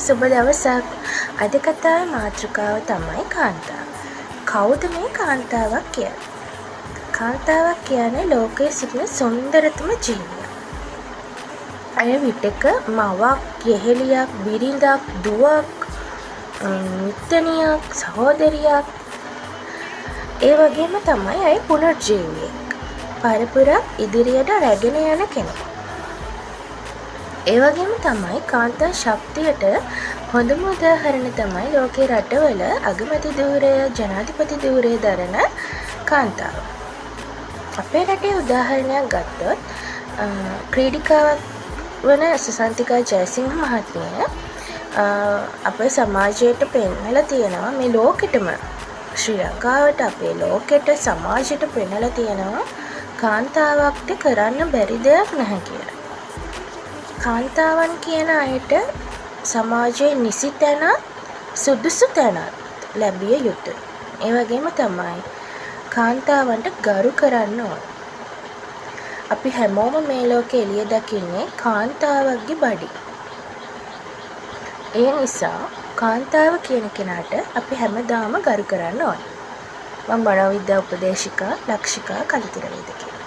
සුබ දවසක්. අද කතාවේ මාතෘකාව තමයි කාන්තාව. කවුද මේ කාන්තාවක් කියන්නේ? කාන්තාවක් කියන්නේ ලෝකයේ සිටින සුන්දරතම ජීවියක්. අය විටක මවක්, යෙහෙලියක්, බිරිඳක්, දුවක්, මිත්තණියක්, සහෝදරියක්. ඒ වගේම තමයි අය පුනර්ජීවියෙක්. පරපුරක් ඉදිරියට රැගෙන යන කෙනෙක්. ඒ වගේම තමයි කාන්තා ශක්තියට හොඳම උදාහරණ තමයි ලෝකේ රටවල අගමැති ධූරය, ජනාධිපති ධූරය දරන කාන්තාව. අපේ රටේ උදාහරණයක් ගත්තොත් ක්‍රීඩිකාවක් වන සුසන්තිකා ජයසිංහ මහත්මිය අපේ සමාජයට පෙන්වලා තියෙනවා, මේ ලෝකෙටම, ශ්‍රී ලංකාවට, අපේ ලෝකෙට, සමාජයට පෙන්වලා තියෙනවා කාන්තාවක්ට කරන්න බැරි දෙයක් නැහැ කියලා. කාන්තාවන් කියන අයට සමාජයේ නිසි තැනත් සුදුසු තැනත් ලැබිය යුතුයි. ඒ වගේම තමයි කාන්තාවන්ට ගරු කරන්න ඕන. අපි හැමෝම මේ ලෝකේ එළිය දකින්නේ කාන්තාවක්ගේ බඩින්. ඒ නිසා කාන්තාව කියන කෙනාට අපි හැමදාම ගරු කරන්න ඕන. මම මනෝවිද්‍යා උපදේශිකා ලක්ෂිකා කලිතිරවේද.